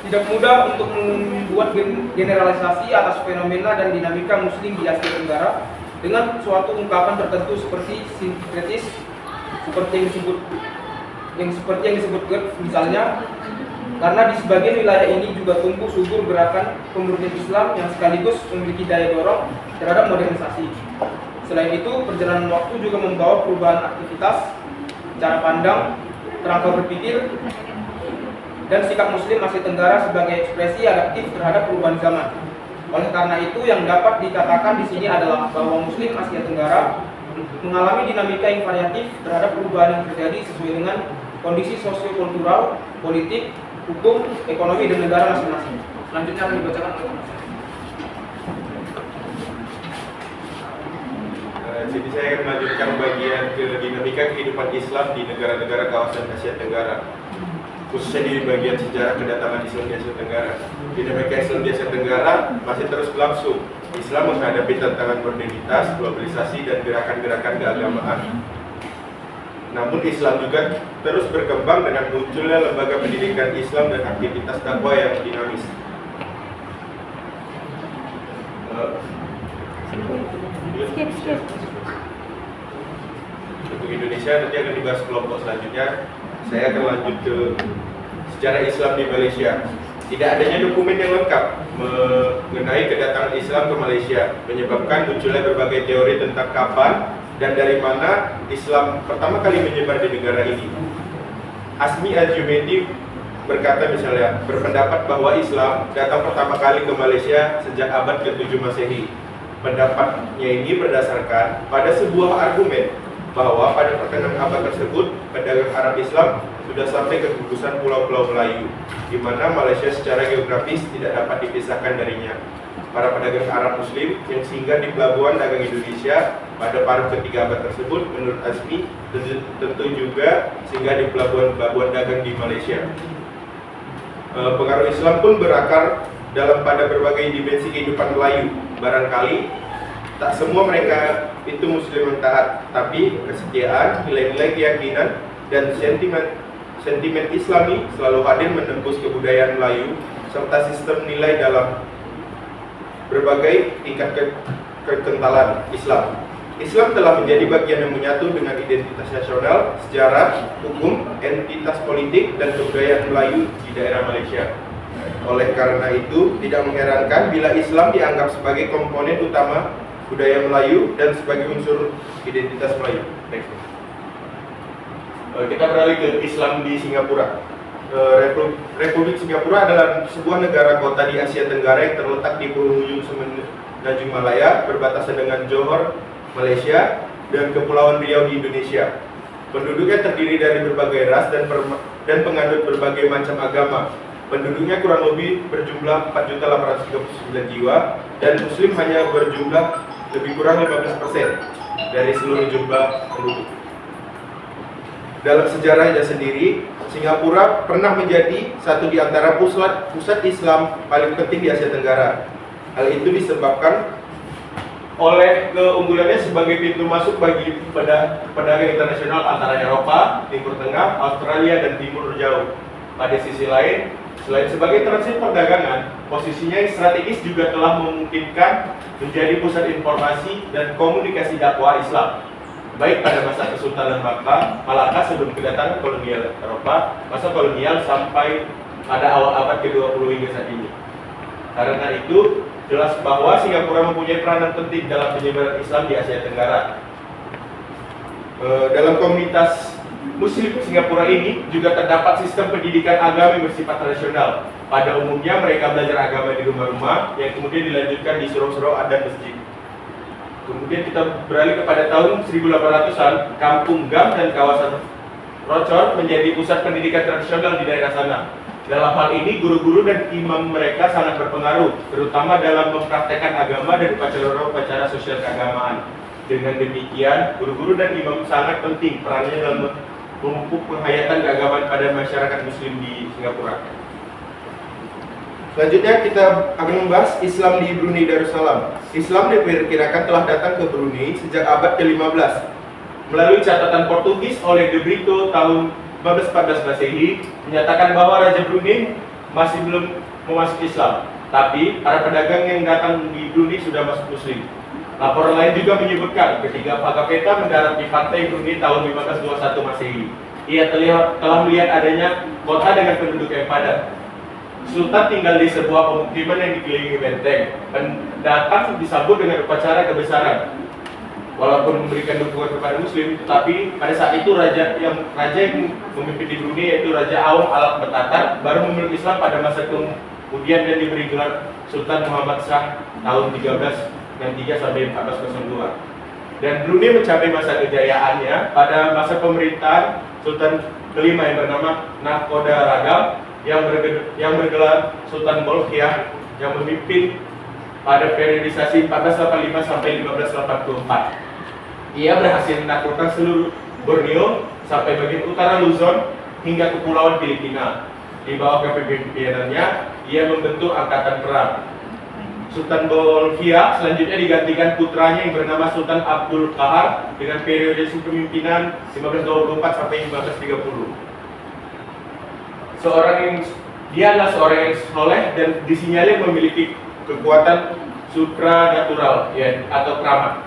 Tidak mudah untuk membuat generalisasi atas fenomena dan dinamika Muslim di Asia Tenggara dengan suatu ungkapan tertentu seperti sinkretis, seperti yang disebut GERD misalnya, karena di sebagian wilayah ini juga tumbuh subur gerakan pemurnian Islam yang sekaligus memiliki daya dorong terhadap modernisasi. Selain itu, perjalanan waktu juga membawa perubahan aktivitas, cara pandang, kerangka berpikir, dan sikap Muslim Asia Tenggara sebagai ekspresi adaptif terhadap perubahan zaman. Oleh karena itu, yang dapat dikatakan di sini adalah bahwa Muslim Asia Tenggara mengalami dinamika yang variatif terhadap perubahan yang terjadi sesuai dengan kondisi sosio-kultural, politik, hukum, ekonomi, dan negara masing-masing. Selanjutnya akan dibacakan oleh Mas. Jadi saya akan melanjutkan bagian ke dinamika kehidupan Islam di negara-negara kawasan Asia Tenggara, khususnya di bagian sejarah kedatangan Islam di Asia Tenggara. Dinamika Islam di Asia Tenggara masih terus berlangsung. Islam menghadapi tantangan modernitas, globalisasi, dan gerakan-gerakan keagamaan. Namun Islam juga terus berkembang dengan munculnya lembaga pendidikan Islam dan aktivitas dakwah yang dinamis. Skip. Untuk Indonesia nanti akan dibahas kelompok selanjutnya. Saya akan lanjut ke sejarah Islam di Malaysia. Tidak adanya dokumen yang lengkap mengenai kedatangan Islam ke Malaysia menyebabkan munculnya berbagai teori tentang kapan dan dari mana Islam pertama kali menyebar di negara ini. Asmi Al-Jumaidi berkata misalnya, berpendapat bahwa Islam datang pertama kali ke Malaysia sejak abad ke-7 Masehi. Pendapatnya ini berdasarkan pada sebuah argumen bahwa pada pertengahan abad tersebut pedagang Arab Islam sudah sampai ke gugusan pulau-pulau Melayu, di mana Malaysia secara geografis tidak dapat dipisahkan darinya. Para pedagang Arab Muslim yang singgah di pelabuhan dagang Indonesia pada paruh ketiga abad tersebut, menurut Azmi, tentu juga singgah di pelabuhan dagang di Malaysia. Pengaruh Islam pun berakar pada berbagai dimensi kehidupan Melayu. Barangkali tak semua mereka itu Muslim yang taat, tapi kesetiaan, nilai-nilai keyakinan, dan sentimen Islami selalu hadir menembus kebudayaan Melayu serta sistem nilai dalam berbagai tingkat kekentalan Islam. Islam telah menjadi bagian yang menyatu dengan identitas nasional, sejarah, hukum, entitas politik, dan kebudayaan Melayu di daerah Malaysia. Oleh karena itu, tidak mengherankan bila Islam dianggap sebagai komponen utama budaya Melayu dan sebagai unsur identitas Melayu. Next. Kita beralih ke Islam di Singapura. Republik Singapura adalah sebuah negara kota di Asia Tenggara yang terletak di penghujung Semenanjung Malaya, berbatasan dengan Johor, Malaysia, dan Kepulauan Riau di Indonesia. Penduduknya terdiri dari berbagai ras dan penganut berbagai macam agama. Penduduknya kurang lebih berjumlah 4.839 jiwa, dan Muslim hanya berjumlah lebih kurang 15% dari seluruh jumlah penduduk. Dalam sejarahnya sendiri, Singapura pernah menjadi satu di antara pusat Islam paling penting di Asia Tenggara. Hal itu disebabkan oleh keunggulannya sebagai pintu masuk bagi pedagang internasional antara Eropa, Timur Tengah, Australia, dan Timur Jauh. Pada sisi lain, selain sebagai transit perdagangan, posisinya yang strategis juga telah memungkinkan menjadi pusat informasi dan komunikasi dakwah Islam, baik pada masa Kesultanan Malaka sebelum kedatangan kolonial Eropa, masa kolonial sampai pada awal abad ke-20 hingga saat ini. Karena itu, jelas bahwa Singapura mempunyai peranan penting dalam penyebaran Islam di Asia Tenggara. Dalam komunitas Muslim Singapura ini juga terdapat sistem pendidikan agama yang bersifat tradisional. Pada umumnya mereka belajar agama di rumah-rumah yang kemudian dilanjutkan di surau-surau adat masjid. Kemudian kita beralih kepada tahun 1800-an, Kampung Gam dan kawasan Rocor menjadi pusat pendidikan tradisional di daerah sana. Dalam hal ini, guru-guru dan imam mereka sangat berpengaruh, terutama dalam mempraktekkan agama dan upacara sosial keagamaan. Dengan demikian, guru-guru dan imam sangat penting perannya dalam memupuk penghayatan keagamaan pada masyarakat Muslim di Singapura. Selanjutnya kita akan membahas Islam di Brunei Darussalam. Islam diperkirakan telah datang ke Brunei sejak abad ke-15 melalui catatan Portugis oleh De Brito tahun 1514 Masehi menyatakan bahwa Raja Brunei masih belum memasuki Islam, tapi para pedagang yang datang di Brunei sudah masuk Muslim. Laporan lain juga menyebutkan ketika Pakapeta mendarat di pantai Brunei tahun 1521 Masehi, ia telah melihat adanya kota dengan penduduk yang padat. Sultan tinggal di sebuah pemukiman yang dikelilingi benteng. Pendatang disambut dengan upacara kebesaran. Walaupun memberikan dukungan kepada Muslim, tetapi pada saat itu raja yang memimpin di Brunei yaitu Raja Aum al-Batatar baru memeluk Islam pada masa kemudian dan diberi gelar Sultan Muhammad Shah tahun 1393 sampai 1402. Dan Brunei mencapai masa kejayaannya pada masa pemerintahan Sultan kelima yang bernama Nakoda Ragam yang bergelar Sultan Bolkiah yang memimpin pada periodisasi 1485 sampai 1584. Ia berhasil menaklukkan seluruh Borneo sampai bagian utara Luzon hingga kepulauan Filipina. Di bawah kepemimpinannya, ia membentuk angkatan perang. Sultan Bolkiah selanjutnya digantikan putranya yang bernama Sultan Abdul Qahar dengan periode kepemimpinan 1524 sampai 1530. Dia adalah seorang yang soleh dan disinyalir memiliki kekuatan supranatural ya, atau keramat.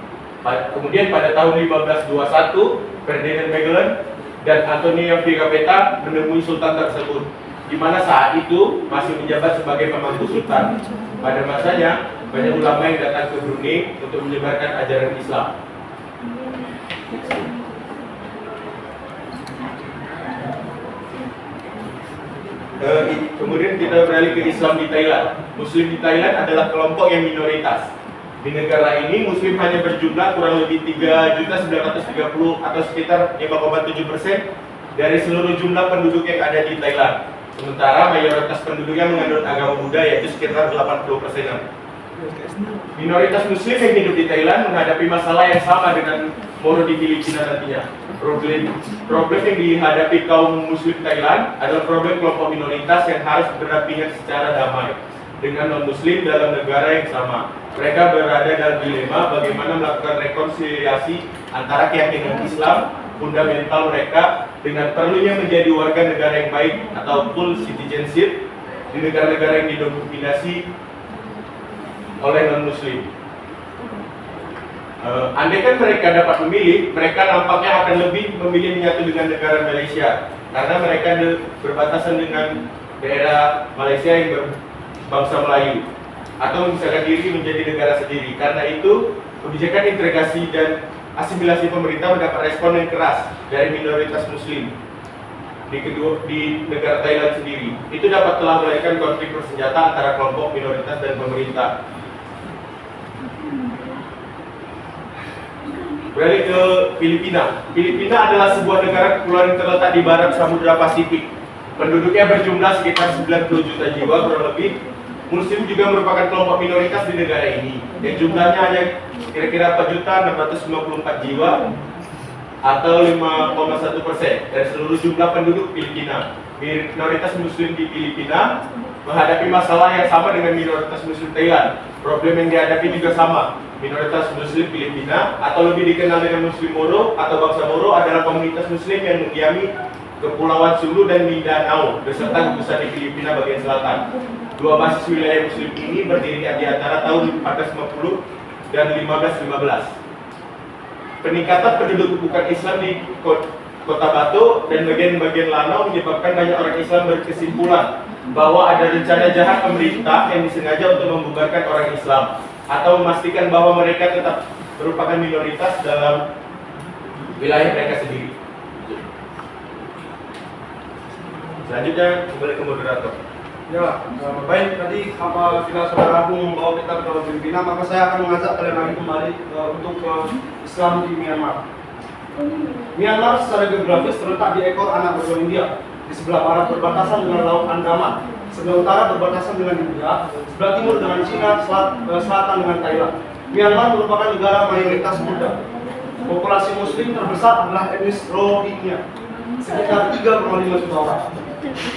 Kemudian pada tahun 1521, Ferdinand Magellan dan Antonio Pigafetta menemui sultan tersebut, di mana saat itu masih menjabat sebagai pemangku sultan. Pada masanya, banyak ulama yang datang ke Brunei untuk menyebarkan ajaran Islam. Kemudian kita beralih ke Islam di Thailand. Muslim di Thailand adalah kelompok yang minoritas. Di negara ini Muslim hanya berjumlah kurang lebih 3.930 atau sekitar 5,7% dari seluruh jumlah penduduk yang ada di Thailand. Sementara mayoritas penduduknya menganut agama Buddha yaitu sekitar 80%. Minoritas Muslim yang hidup di Thailand menghadapi masalah yang sama dengan Moro di Filipina nantinya. Problem yang dihadapi kaum Muslim Thailand adalah problem kelompok minoritas yang harus berdampingan secara damai dengan non-Muslim dalam negara yang sama. Mereka berada dalam dilema bagaimana melakukan rekonsiliasi antara keyakinan Islam fundamental mereka dengan perlunya menjadi warga negara yang baik atau full citizenship di negara-negara yang didominasi oleh non-Muslim. Andaikan mereka dapat memilih, mereka nampaknya akan lebih memilih menyatu dengan negara Malaysia karena mereka berbatasan dengan daerah Malaysia yang berbangsa Melayu atau misalkan diri menjadi negara sendiri. Karena itu, kebijakan integrasi dan asimilasi pemerintah mendapat respon yang keras dari minoritas Muslim di negara Thailand sendiri. Itu dapat telah melahirkan konflik bersenjata antara kelompok minoritas dan pemerintah. Beralih ke Filipina. Filipina adalah sebuah negara kepulauan yang terletak di barat Samudra Pasifik. Penduduknya berjumlah sekitar 90 juta jiwa kurang lebih. Muslim juga merupakan kelompok minoritas di negara ini, yang jumlahnya hanya kira-kira 4.654 jiwa atau 5,1% dari seluruh jumlah penduduk Filipina. Minoritas Muslim di Filipina menghadapi masalah yang sama dengan minoritas Muslim Thailand. Problem yang dihadapi juga sama. Minoritas Muslim Filipina atau lebih dikenal dengan Muslim Moro atau bangsa Moro adalah komunitas Muslim yang mendiami Kepulauan Sulu dan Mindanao beserta pusat di Filipina bagian selatan. Dua basis wilayah Muslim ini berdiri di antara tahun 1450 dan 1515. Peningkatan penduduk bukan Islam di Kota Batu dan bagian-bagian Lanao menyebabkan banyak orang Islam berkesimpulan bahwa ada rencana jahat pemerintah yang disengaja untuk membubarkan orang Islam atau memastikan bahwa mereka tetap merupakan minoritas dalam wilayah mereka sendiri. Selanjutnya kembali ke moderator. Ya, baik, tadi apabila saudara Agung membawa kita ke Filipina, maka saya akan mengajak kalian lagi kembali untuk ke Islam di Myanmar. Myanmar secara geografis terletak di ekor anak benua India, di sebelah barat berbatasan dengan Laut Andaman, sebelah utara berbatasan dengan India, sebelah timur dengan Cina, selatan dengan Thailand. Myanmar merupakan negara mayoritas Buddha. Populasi Muslim terbesar adalah etnis Rohingya, sekitar 3,5 juta orang.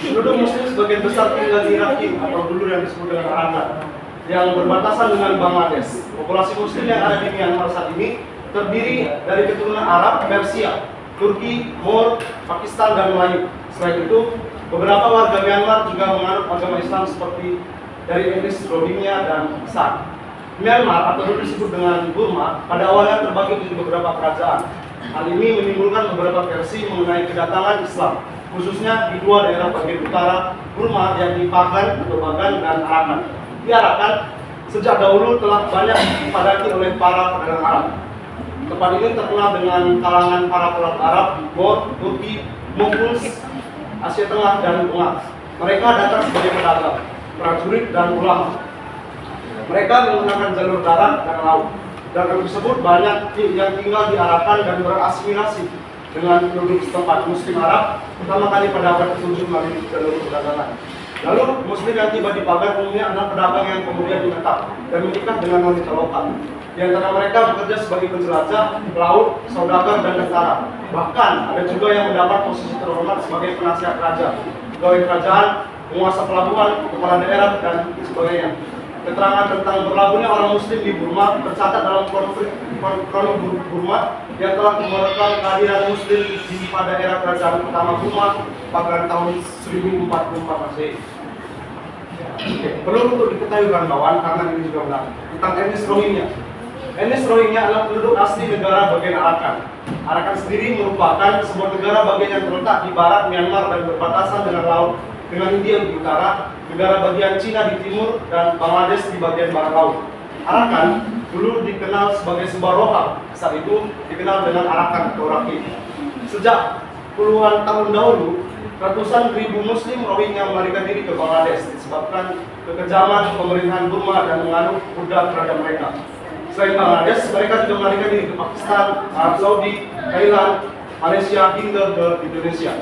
Penduduk Muslim sebagian besar tinggal di Rakhine atau dulu yang disebut dengan Rakhine, yang berbatasan dengan Bangladesh. Populasi Muslim yang ada di Myanmar saat ini terdiri dari keturunan Arab, Persia, Turki, Moor, Pakistan, dan Melayu. Selain itu, beberapa warga Myanmar juga menganut agama Islam seperti dari etnis Rohingya dan San. Myanmar atau dulu disebut dengan Burma pada awalnya terbagi menjadi beberapa kerajaan. Hal ini menimbulkan beberapa versi mengenai kedatangan Islam, khususnya di dua daerah bagian utara Burma, yakni Pagan atau Bagan dan Arakan. Di Arakan, sejak dahulu telah banyak dipadati oleh para pedagang Arab. Tempat ini terkenal dengan kalangan para pelaut Arab, Moor, Turki, Mongols, Asia Tengah, dan Tengah. Mereka datang sebagai pedagang, prajurit, dan ulama. Mereka menggunakan jalur darat dan laut. Dan tersebut banyak yang tinggal di Arakan dan berasimilasi dengan penduduk setempat Muslim Arab, pertama kali pada abad ke-7 melalui jalur perdagangan. Lalu Muslim yang tiba di Pagan umumnya adalah pedagang yang kemudian menetap dan menikah dengan wanita lokal. Di antara mereka bekerja sebagai penjelajah, pelaut, saudagar, dan tentara. Bahkan ada juga yang mendapat posisi terhormat sebagai penasihat raja, pegawai kerajaan, penguasa pelabuhan, kepala daerah, dan sebagainya. Keterangan tentang berlabuhnya orang Muslim di Burma tercatat dalam kronik Burma yang telah merekam kehadiran Muslim di pada era kerajaan pertama Burma pada tahun 1044 Masehi. Perlu untuk diketahui kawan-kawan karena ini juga benar tentang etnis Rohingya. Etnis Rohingya adalah penduduk asli negara bagian Arakan. Arakan sendiri merupakan sebuah negara bagian yang terletak di barat Myanmar dan berbatasan dengan laut dengan India di utara, negara bagian Cina di timur, dan Bangladesh di bagian barat laut. Arakan dulu dikenal sebagai sebuah rohak, saat itu dikenal dengan Arakan atau Rakhine. Sejak puluhan tahun dahulu, ratusan ribu Muslim Rohingya melarikan diri ke Bangladesh disebabkan kekejaman pemerintahan Burma dan menganut Buddha terhadap mereka. Selain Bangladesh, mereka juga melarikan diri ke Pakistan, Arab Saudi, Thailand, Malaysia, hingga ke Indonesia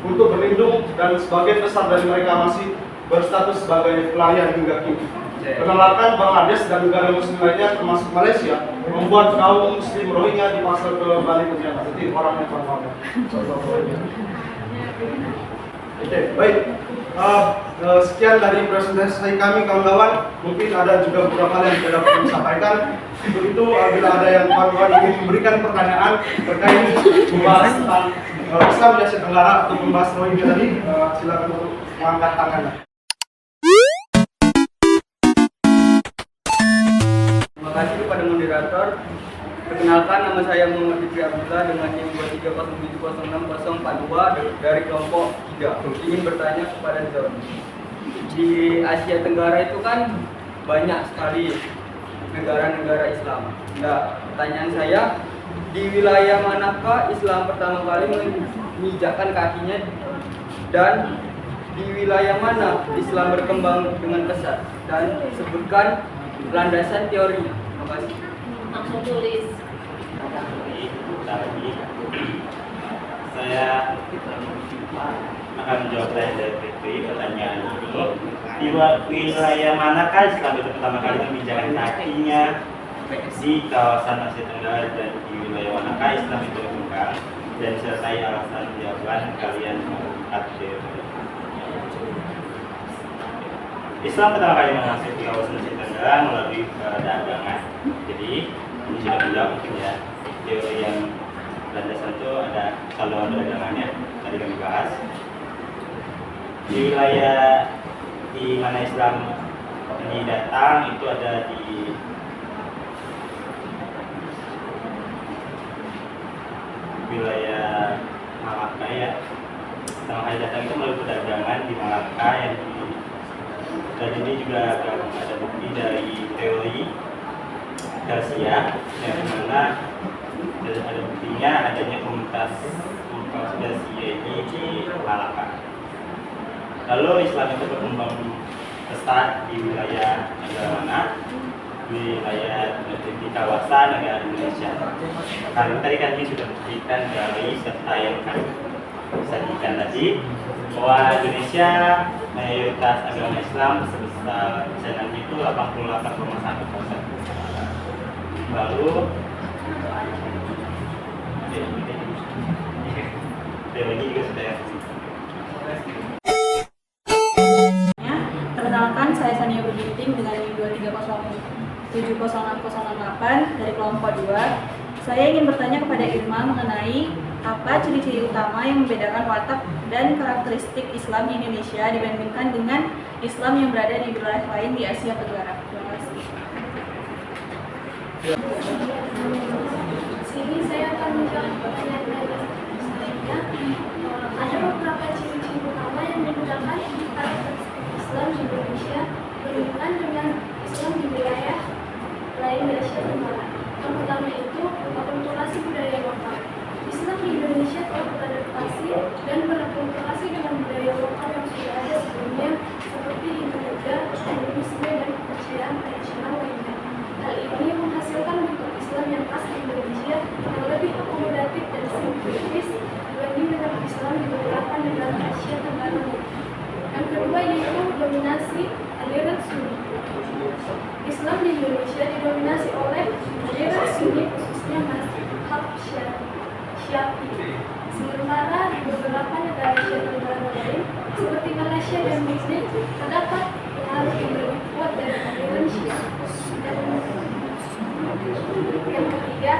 untuk berlindung, dan sebagian besar dari mereka masih berstatus sebagai pelarian hingga kini. Penolakan Bangladesh dan negara Muslim lainnya termasuk Malaysia membuat kaum Muslim Rohingya dipaksa kembali ke Myanmar. Jadi orang yang terhormat. Oke, baik. Sekian dari presentasi kami kawan-kawan. Mungkin ada juga beberapa hal yang tidak dapat kami sampaikan. Untuk itu, bila ada yang kawan-kawan ingin memberikan pertanyaan terkait membahas tentang Islam di Asia Tenggara atau membahas Rohingya tadi, silakan untuk mengangkat tangannya. Terima kasih kepada moderator. Perkenalkan, nama saya Muhammad Fitri Abdullah dengan NIM 230706042 dari kelompok 3. Ingin bertanya kepada John. Di Asia Tenggara itu kan banyak sekali negara-negara Islam. Nah, pertanyaan saya, di wilayah manakah Islam pertama kali menginjakkan kakinya, dan di wilayah mana Islam berkembang dengan pesat, dan sebutkan landasan teorinya. Terima kasih. Langsung tulis. Saya akan menjawab dari pertanyaan itu. Di wilayah manakah Islam itu pertama kali menginjakkan kakinya? Di kawasan Asia Tenggara. Dan di wilayah manakah Islam itu berkembang? Dan sertai alasan jawaban kalian mengangkat teori. Islam pertama kali masuk di kawasan Asia Tenggara melalui perdagangan. Jadi ini sudah menjawab ya, teori yang landasan itu ada saluran perdagangannya tadi kami bahas. Di wilayah di mana Islam ini datang itu ada di wilayah Malaka ya. Pertama kali datang itu melalui perdagangan di Malaka yang dan ini juga ada bukti dari teori Garcia yang mana ada buktinya adanya komunitas Garcia ini di Malaka. Lalu Islam itu berkembang pesat di wilayah negara mana? Wilayah di kawasan negara Indonesia. Karena tadi kami sudah memberikan dari serta yang kami sajikan tadi bahwa Indonesia mayoritas agama Islam sebesar persenannya itu 88,1%. Baru teori juga sudah. Perkenalkan, saya Sania Berginting dengan NIM 230706008 dari kelompok 2. Saya ingin bertanya kepada Irma mengenai apa ciri-ciri utama yang membedakan watak dan karakteristik Islam di Indonesia dibandingkan dengan Islam yang berada di wilayah lain di Asia Tenggara. Terima kasih. Sini saya akan menjawab pertanyaan dari selanjutnya. Ada beberapa ciri-ciri utama yang menggunakan karakteristik Islam di Indonesia dibandingkan dengan Islam di wilayah lain di Asia Tenggara. Yang pertama itu akulturasi budaya lokal. Islam di Indonesia telah beradaptasi dan berakulturasi dengan budaya lokal yang sudah ada sebelumnya seperti Hindu-Buddha, Hinduisme, dan kepercayaan tradisional lainnya. Hal ini menghasilkan bentuk Islam yang khas di Indonesia yang lebih akomodatif dan simplifikis dibanding dengan Islam di beberapa negara Asia Tenggara. Yang kedua yaitu dominasi aliran Sunni. Islam di Indonesia didominasi oleh aliran Sunni, khususnya mazhab Syafi'i. Sementara di beberapa negara Asia Tenggara lain seperti Malaysia dan Brunei terdapat pengaruh yang lebih kuat dari aliran Syiah. Yang ketiga,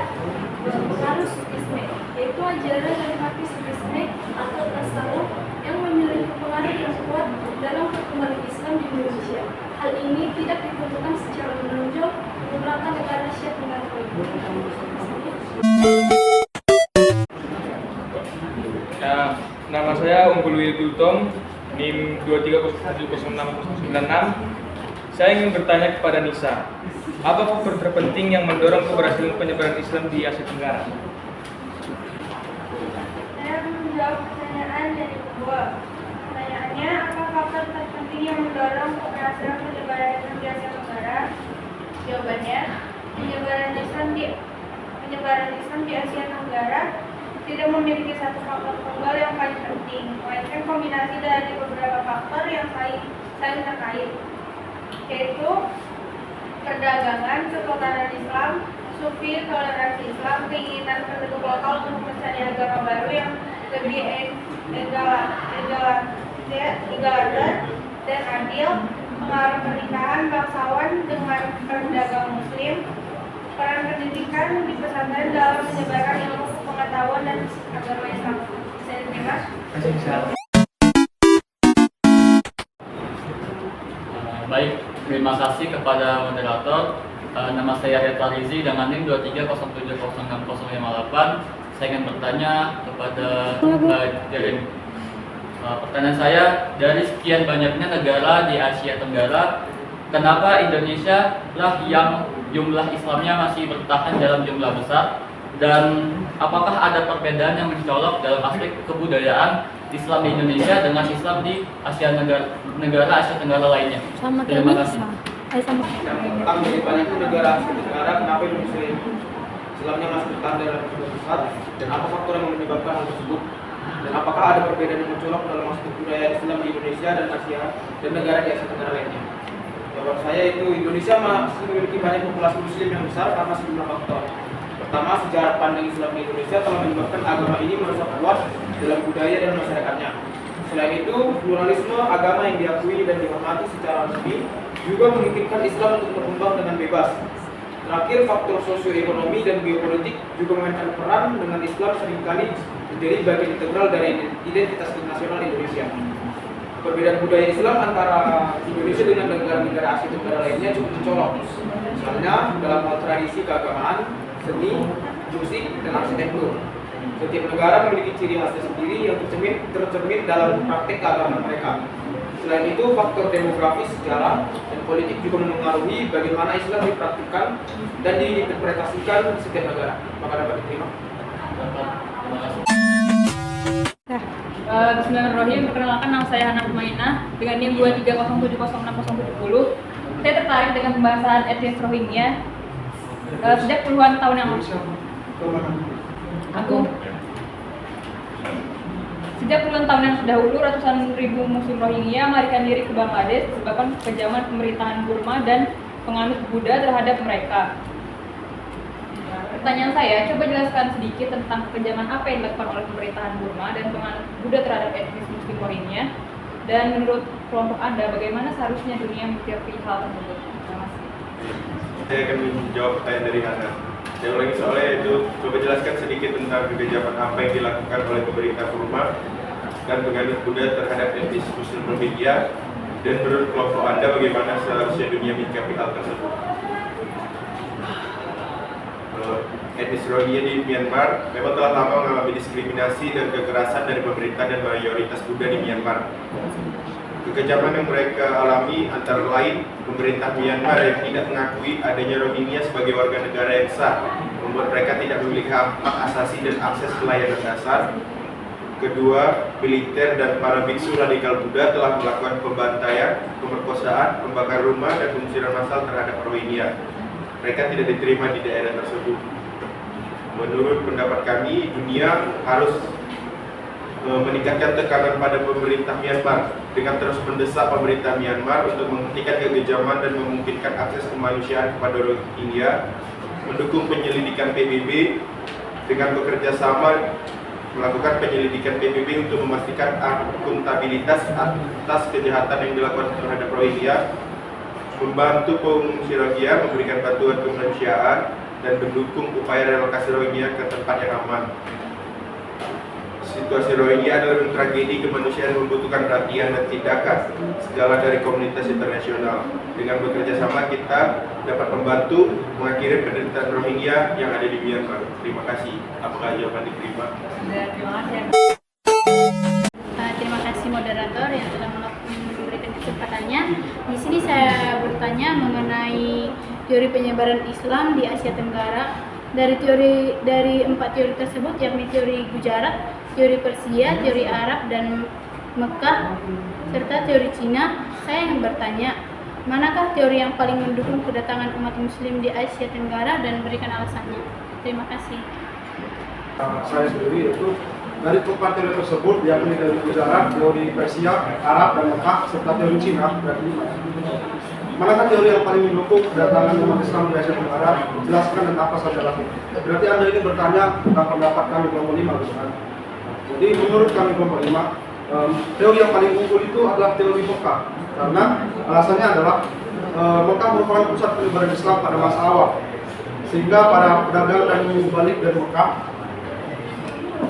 pengaruh Sufisme, yaitu ajaran dari hati Sufisme atau tasawuf yang memiliki pengaruh yang kuat dalam perkembangan Islam di Indonesia. Hal ini tidak ditentukan secara menonjol di beberapa negara Asia Tenggara lain. Ya, nama saya Unggul Wilgultom, NIM 230706096. Saya ingin bertanya kepada Nisa, apa faktor terpenting yang mendorong keberhasilan penyebaran Islam di Asia Tenggara? Saya akan menjawab pertanyaan dari kedua. Pertanyaannya, apa faktor terpenting yang mendorong keberhasilan penyebaran Islam di Asia Tenggara? Jawabannya, penyebaran Islam di Asia Tenggara tidak memiliki satu faktor tunggal yang paling penting, melainkan kombinasi dari beberapa faktor yang saling terkait, yaitu perdagangan, kesultanan Islam, sufi, toleransi Islam, keinginan penduduk lokal untuk mencari agama baru yang lebih egalitar dan adil, pengaruh pernikahan bangsawan dengan pedagang Muslim, peran pendidikan di pesantren dalam menyebarkan ilmu pengetahuan dan agama Islam. Saya terima. Baik, terima kasih kepada moderator. Nama saya Reta Rizi dengan NIM 230706058. Saya ingin bertanya kepada Jeren. Pertanyaan saya, dari sekian banyaknya negara di Asia Tenggara, kenapa Indonesia lah yang jumlah Islamnya masih bertahan dalam jumlah besar, Dan apakah ada perbedaan yang mencolok dalam aspek kebudayaan Islam di Indonesia dengan Islam di negara Asia Tenggara lainnya? Terima kasih. Tentang bagaimana itu negara Asia Tenggara, kenapa Indonesia Islamnya masih bertahan dalam jumlah besar, dan apa faktor yang menyebabkan hal tersebut, dan apakah ada perbedaan yang mencolok dalam aspek budaya Islam di Indonesia dan Asia dan negara di Asia Tenggara lainnya? Jawaban saya itu Indonesia masih memiliki banyak populasi Muslim yang besar karena sejumlah faktor. Pertama, sejarah pandang Islam di Indonesia telah menyebabkan agama ini merasa kuat dalam budaya dan masyarakatnya. Selain itu, pluralisme agama yang diakui dan dihormati secara resmi juga memungkinkan Islam untuk berkembang dengan bebas. Terakhir, faktor sosioekonomi dan geopolitik juga memainkan peran dengan Islam seringkali menjadi bagian integral dari identitas nasional Indonesia. Perbedaan budaya Islam antara Indonesia dengan negara-negara Asia Tenggara lainnya cukup mencolok. Misalnya dalam hal tradisi keagamaan, seni, musik, dan arsitektur. Setiap negara memiliki ciri khasnya sendiri yang tercermin dalam praktek keagamaan mereka. Selain itu, faktor demografis, sejarah, dan politik juga memengaruhi bagaimana Islam dipraktikkan dan diinterpretasikan di setiap negara. Maka dapat diterima. Bismillahirrahmanirrahim. Perkenalkan, nama saya Hana Humainah dengan NIM 230706070. Saya tertarik dengan pembahasan etnis Rohingya. Sejak puluhan tahun yang lalu, sejak puluhan tahun yang dahulu, ratusan ribu Muslim Rohingya melarikan diri ke Bangladesh disebabkan kekejaman pemerintahan Burma dan penganut Buddha terhadap mereka. Pertanyaan saya, coba jelaskan sedikit tentang kekejaman apa yang dilakukan oleh pemerintahan Burma dan penganut Buddha terhadap etnis Muslim Rohingya. Dan menurut kelompok Anda, bagaimana seharusnya dunia menyikapi hal tersebut? Terima kasih. Saya akan menjawab pertanyaan dari Hana. Saya ulangi soalnya itu, coba jelaskan sedikit tentang kekejaman apa yang dilakukan oleh pemerintah Burma dan penganut Buddha terhadap etnis Muslim Rohingya, dan menurut kelompok Anda bagaimana seharusnya dunia menyikapi hal tersebut. Etnis Rohingya di Myanmar memang telah lama mengalami diskriminasi dan kekerasan dari pemerintah dan mayoritas Buddha di Myanmar. Kekejaman yang mereka alami antara lain pemerintah Myanmar yang tidak mengakui adanya Rohingya sebagai warga negara yang sah, membuat mereka tidak memiliki hak asasi dan akses ke layanan dasar. Kedua, militer dan para biksu radikal Buddha telah melakukan pembantaian, pemerkosaan, pembakar rumah, dan pengusiran massal terhadap Rohingya. Mereka tidak diterima di daerah tersebut. Menurut pendapat kami, dunia harus meningkatkan tekanan pada pemerintah Myanmar dengan terus mendesak pemerintah Myanmar untuk menghentikan kekejaman dan memungkinkan akses kemanusiaan kepada Rohingya, mendukung penyelidikan PBB dengan bekerja sama melakukan penyelidikan PBB untuk memastikan akuntabilitas atas kejahatan yang dilakukan terhadap Rohingya, membantu pengungsi Rohingya, memberikan bantuan kemanusiaan, dan mendukung upaya relokasi Rohingya ke tempat yang aman. Situasi Rohingya adalah tragedi kemanusiaan yang membutuhkan perhatian dan tindakan segala dari komunitas internasional. Dengan bekerja sama kita dapat membantu mengakhiri penderitaan Rohingya yang ada di Myanmar. Terima kasih. Apakah jawaban diterima? Terima kasih. Terima kasih moderator yang telah memberikan kesempatannya. Di sini saya bertanya mengenai teori penyebaran Islam di Asia Tenggara. Dari 4 teori tersebut, yakni teori Gujarat, teori Persia, teori Arab dan Mekah, serta teori Cina, saya ingin bertanya, manakah teori yang paling mendukung kedatangan umat Muslim di Asia Tenggara dan berikan alasannya? Terima kasih. Saya sendiri itu dari 4 teori tersebut, yakni teori Gujarat, teori Persia, Arab dan Mekah, serta teori Cina. Manakah teori yang paling mendukung kedatangan umat Islam di Asia Tenggara? Jelaskan dan apa saja laku. Berarti Anda ini bertanya tentang pendapat kami kelompok 5, bukan? Jadi menurut kami kelompok 5, teori yang paling unggul itu adalah teori Mekah. Karena alasannya adalah Mekah merupakan pusat penyebaran Islam pada masa awal. Sehingga para pedagang dan mubalik dari Mekah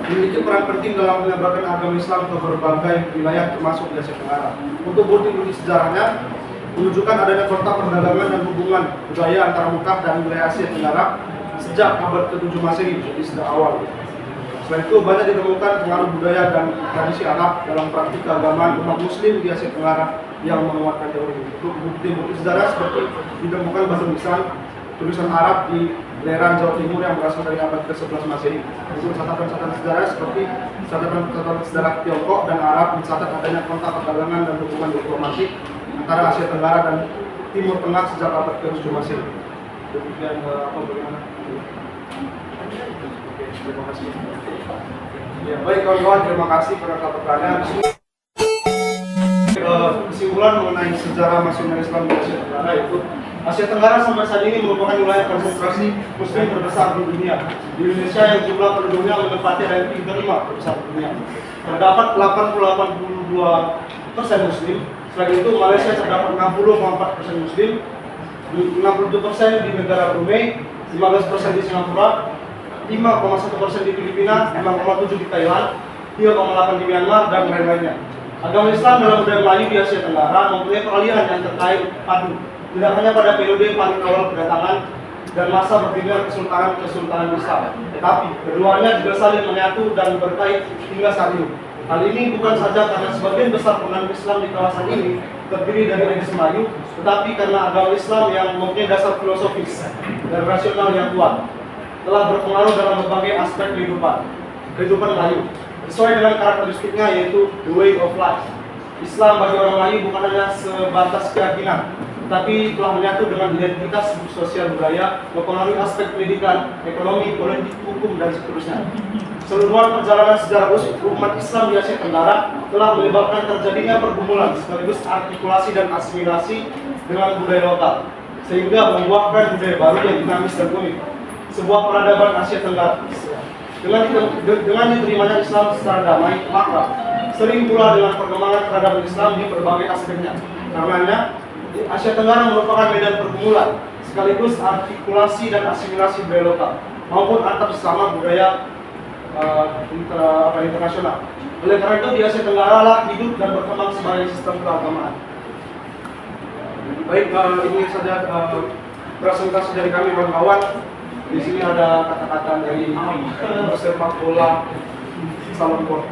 memiliki peran penting dalam menyebarkan agama Islam ke berbagai wilayah termasuk di Asia Tenggara. Untuk bukti sejarahnya, menunjukkan adanya kontak perdagangan dan hubungan budaya antara Mekah dan wilayah Asia Tenggara sejak abad ke-7 Masehi, jadi sejak awal. Selain itu, banyak ditemukan pengaruh budaya dan tradisi Arab dalam praktik keagamaan umat Muslim di Asia Tenggara yang menguatkan teori ini. Untuk bukti sejarah seperti ditemukan bahasa tulisan Arab di Leran Jawa Timur yang berasal dari abad ke-11 Masehi. Untuk catatan-catatan sejarah seperti catatan sejarah Tiongkok dan Arab mencatat adanya kontak perdagangan dan hubungan diplomatik antara Asia Tenggara dan Timur Tengah sejak abad ke-7 Masehi. Demikian bagaimana? Oke, terima kasih. Ya, baik kawan-kawan, terima kasih pada pertanyaan. Kesimpulan mengenai sejarah masuknya Islam di Asia Tenggara itu Asia Tenggara sampai saat ini merupakan wilayah konsentrasi Muslim terbesar di dunia. Di Indonesia yang jumlah penduduknya menempati ranking kelima terbesar di dunia. Terdapat 82% Muslim. Selain itu Malaysia terdapat 60,4% Muslim, 67% di negara Brunei, 15% di Singapura, 5,1% di Filipina, 5,7% di Thailand, 3,8% di Myanmar dan lain-lainnya. Agama Islam dalam budaya Melayu di Asia Tenggara mempunyai peralihan yang terkait padu, tidak hanya pada periode paling awal kedatangan dan masa berdirinya Kesultanan Islam, tetapi keduanya juga saling menyatu dan berkait hingga saat ini. Hal ini bukan saja karena sebagian besar penganut Islam di kawasan ini terdiri dari etnis Melayu, tetapi karena agama Islam yang mempunyai dasar filosofis dan rasional yang kuat telah berpengaruh dalam berbagai aspek kehidupan Melayu. Sesuai dengan karakteristiknya yaitu the way of life. Islam bagi orang Melayu bukan hanya sebatas keyakinan, tetapi telah menyatu dengan identitas sosial budaya, mempengaruhi aspek pendidikan, ekonomi, politik, hukum, dan seterusnya. Seluruhan perjalanan sejarah umat Islam di Asia Tenggara telah menyebabkan terjadinya pergumulan sekaligus artikulasi dan asimilasi dengan budaya lokal, sehingga membuahkan budaya baru yang dinamis dan unik, sebuah peradaban Asia Tenggara. Dengan diterimanya Islam secara damai, maka sering pula dengan perkembangan peradaban Islam di berbagai aspeknya. Karenanya, Asia Tenggara merupakan medan pergumulan, sekaligus artikulasi dan asimilasi budaya lokal, maupun antar sesama budaya internasional. Oleh karena itu, di Asia Tenggara lah hidup dan berkembang sebagai sistem keagamaan. Baik, ini saja presentasi dari kami kawan-kawan. Di sini ada kata-kata dari pesepak bola Salomon.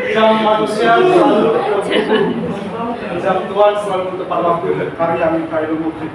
Jam manusia selalu tepat waktu, jam Tuhan selalu tepat waktu. Karya Mikhail Mukti.